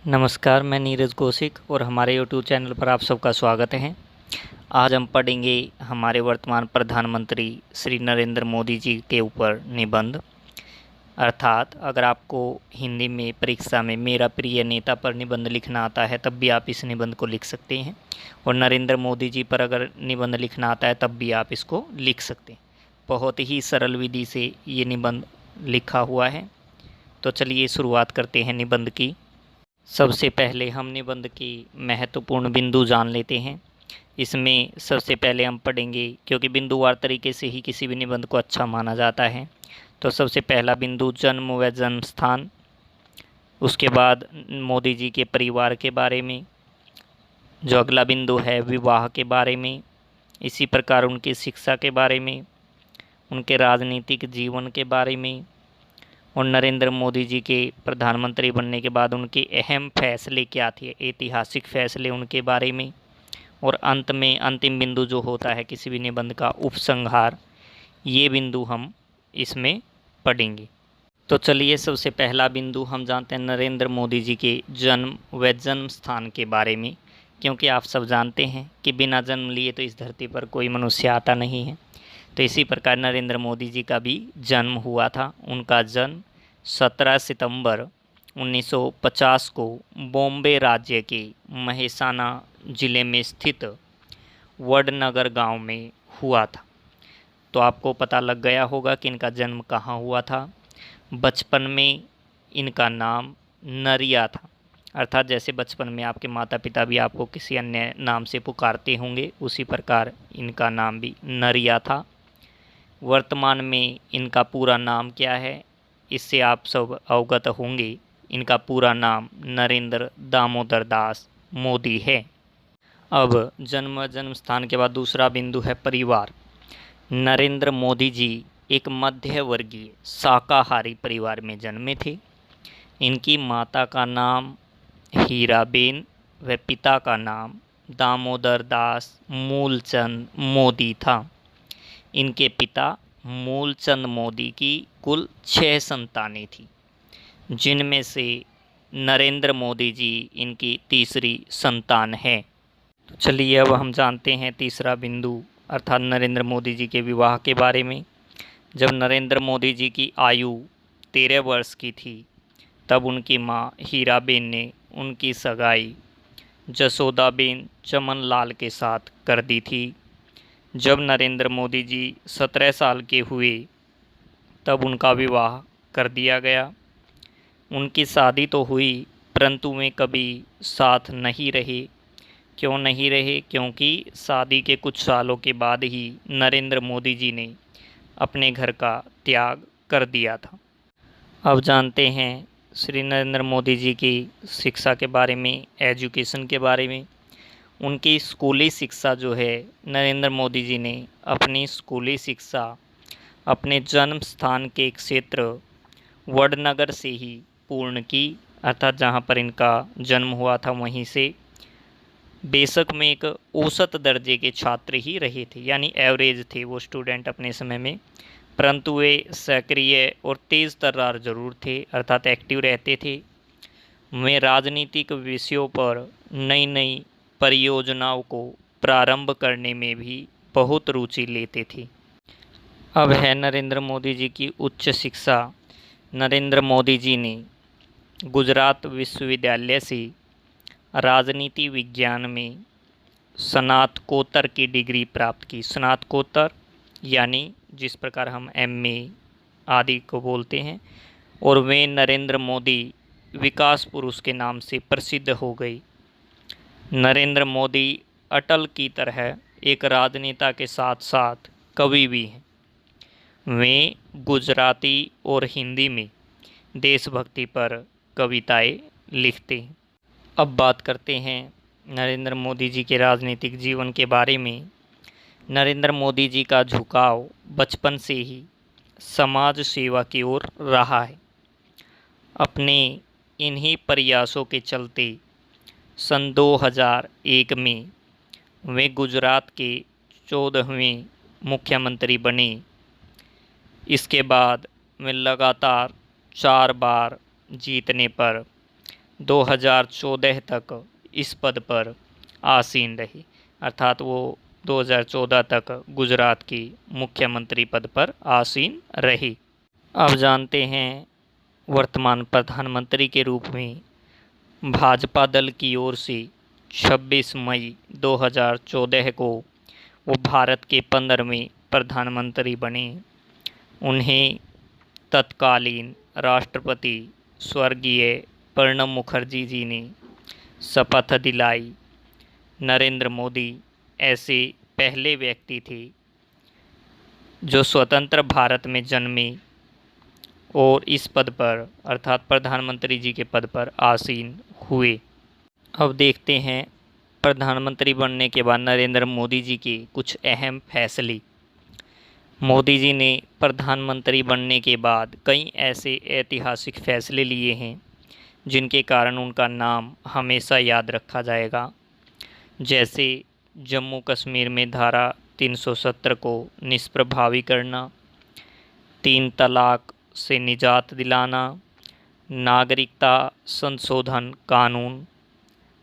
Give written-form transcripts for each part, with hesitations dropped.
नमस्कार, मैं नीरज कौशिक और हमारे यूट्यूब चैनल पर आप सबका स्वागत है। आज हम पढ़ेंगे हमारे वर्तमान प्रधानमंत्री श्री नरेंद्र मोदी जी के ऊपर निबंध। अर्थात अगर आपको हिंदी में परीक्षा में मेरा प्रिय नेता पर निबंध लिखना आता है तब भी आप इस निबंध को लिख सकते हैं, और नरेंद्र मोदी जी पर अगर निबंध लिखना आता है तब भी आप इसको लिख सकते हैं। बहुत ही सरल विधि से ये निबंध लिखा हुआ है। तो चलिए शुरुआत करते हैं निबंध की। सबसे पहले हम निबंध की महत्वपूर्ण बिंदु जान लेते हैं। इसमें सबसे पहले हम पढ़ेंगे, क्योंकि बिंदुवार तरीके से ही किसी भी निबंध को अच्छा माना जाता है। तो सबसे पहला बिंदु जन्म व जन्म स्थान, उसके बाद मोदी जी के परिवार के बारे में। जो अगला बिंदु है विवाह के बारे में, इसी प्रकार उनकी शिक्षा के बारे में, उनके राजनीतिक जीवन के बारे में, और नरेंद्र मोदी जी के प्रधानमंत्री बनने के बाद उनके अहम फैसले क्या थे, ऐतिहासिक फैसले उनके बारे में, और अंत में अंतिम बिंदु जो होता है किसी भी निबंध का उपसंहार, ये बिंदु हम इसमें पढ़ेंगे। तो चलिए सबसे पहला बिंदु हम जानते हैं नरेंद्र मोदी जी के जन्म व जन्म स्थान के बारे में। क्योंकि आप सब जानते हैं कि बिना जन्म लिए तो इस धरती पर कोई मनुष्य आता नहीं है। तो इसी प्रकार नरेंद्र मोदी जी का भी जन्म हुआ था। उनका जन्म 17 सितंबर 1950 को बॉम्बे राज्य के महेसाना ज़िले में स्थित वडनगर गांव में हुआ था। तो आपको पता लग गया होगा कि इनका जन्म कहाँ हुआ था। बचपन में इनका नाम नरिया था। अर्थात जैसे बचपन में आपके माता पिता भी आपको किसी अन्य नाम से पुकारते होंगे, उसी प्रकार इनका नाम भी नरिया था। वर्तमान में इनका पूरा नाम क्या है, इससे आप सब अवगत होंगे। इनका पूरा नाम नरेंद्र दामोदर दास मोदी है। अब जन्म स्थान के बाद दूसरा बिंदु है परिवार। नरेंद्र मोदी जी एक मध्य वर्गीय शाकाहारी परिवार में जन्मे थे। इनकी माता का नाम हीराबेन व पिता का नाम दामोदर दास मूलचंद मोदी था। इनके पिता मूलचंद मोदी की कुल 6 संतानें थीं, जिनमें से नरेंद्र मोदी जी इनकी तीसरी संतान है। तो चलिए अब हम जानते हैं तीसरा बिंदु, अर्थात नरेंद्र मोदी जी के विवाह के बारे में। जब नरेंद्र मोदी जी की आयु 13 वर्ष की थी तब उनकी मां हीराबेन ने उनकी सगाई जसोदाबेन चमनलाल के साथ कर दी थी। जब नरेंद्र मोदी जी 17 साल के हुए तब उनका विवाह कर दिया गया। उनकी शादी तो हुई परंतु वे कभी साथ नहीं रहे। क्यों नहीं रहे? क्योंकि शादी के कुछ सालों के बाद ही नरेंद्र मोदी जी ने अपने घर का त्याग कर दिया था। अब जानते हैं श्री नरेंद्र मोदी जी की शिक्षा के बारे में, एजुकेशन के बारे में। उनकी स्कूली शिक्षा जो है, नरेंद्र मोदी जी ने अपनी स्कूली शिक्षा अपने जन्म स्थान के क्षेत्र वडनगर से ही पूर्ण की। अर्थात जहाँ पर इनका जन्म हुआ था वहीं से। बेशक में एक औसत दर्जे के छात्र ही रहे थे, यानी एवरेज थे वो स्टूडेंट अपने समय में, परंतु वे सक्रिय और तेज़ तर्रार जरूर थे, अर्थात एक्टिव रहते थे। वे राजनीतिक विषयों पर नई नई परियोजनाओं को प्रारंभ करने में भी बहुत रुचि लेते थे। अब है नरेंद्र मोदी जी की उच्च शिक्षा। नरेंद्र मोदी जी ने गुजरात विश्वविद्यालय से राजनीति विज्ञान में स्नातकोत्तर की डिग्री प्राप्त की। स्नातकोत्तर यानी जिस प्रकार हम एमए आदि को बोलते हैं। और वे नरेंद्र मोदी विकास पुरुष के नाम से प्रसिद्ध हो गई। नरेंद्र मोदी अटल की तरह एक राजनेता के साथ साथ कवि भी हैं। वे गुजराती और हिंदी में देशभक्ति पर कविताएं लिखते हैं। अब बात करते हैं नरेंद्र मोदी जी के राजनीतिक जीवन के बारे में। नरेंद्र मोदी जी का झुकाव बचपन से ही समाज सेवा की ओर रहा है। अपने इन्हीं प्रयासों के चलते सन 2001 में वे गुजरात के 14वें मुख्यमंत्री बने। इसके बाद वे लगातार 4 बार जीतने पर 2014 तक इस पद पर आसीन रही, अर्थात वो 2014 तक गुजरात की मुख्यमंत्री पद पर आसीन रही। अब जानते हैं वर्तमान प्रधानमंत्री के रूप में भाजपा दल की ओर से 26 मई 2014 को वो भारत के 15वें प्रधानमंत्री बने। उन्हें तत्कालीन राष्ट्रपति स्वर्गीय प्रणब मुखर्जी जी ने शपथ दिलाई। नरेंद्र मोदी ऐसे पहले व्यक्ति थे जो स्वतंत्र भारत में जन्मे और इस पद पर अर्थात प्रधानमंत्री जी के पद पर आसीन हुए। अब देखते हैं प्रधानमंत्री बनने के बाद नरेंद्र मोदी जी के कुछ अहम फैसले। मोदी जी ने प्रधानमंत्री बनने के बाद कई ऐसे ऐतिहासिक फैसले लिए हैं जिनके कारण उनका नाम हमेशा याद रखा जाएगा। जैसे जम्मू कश्मीर में धारा 370 को निष्प्रभावी करना, 3 तलाक से निजात दिलाना, नागरिकता संशोधन कानून,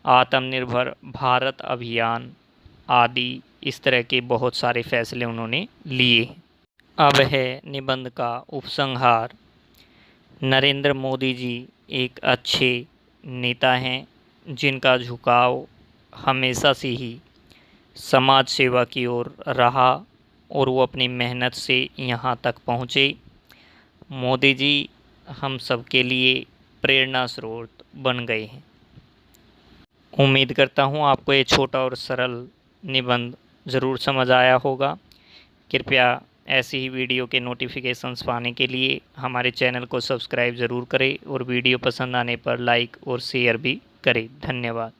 आत्मनिर्भर भारत अभियान आदि इस तरह के बहुत सारे फैसले उन्होंने लिए। अब है निबंध का उपसंहार। नरेंद्र मोदी जी एक अच्छे नेता हैं जिनका झुकाव हमेशा से ही समाज सेवा की ओर रहा और वो अपनी मेहनत से यहाँ तक पहुँचे। मोदी जी हम सब के लिए प्रेरणा स्रोत बन गए हैं। उम्मीद करता हूँ आपको ये छोटा और सरल निबंध ज़रूर समझ आया होगा। कृपया ऐसी ही वीडियो के नोटिफिकेशंस पाने के लिए हमारे चैनल को सब्सक्राइब ज़रूर करें और वीडियो पसंद आने पर लाइक और शेयर भी करें। धन्यवाद।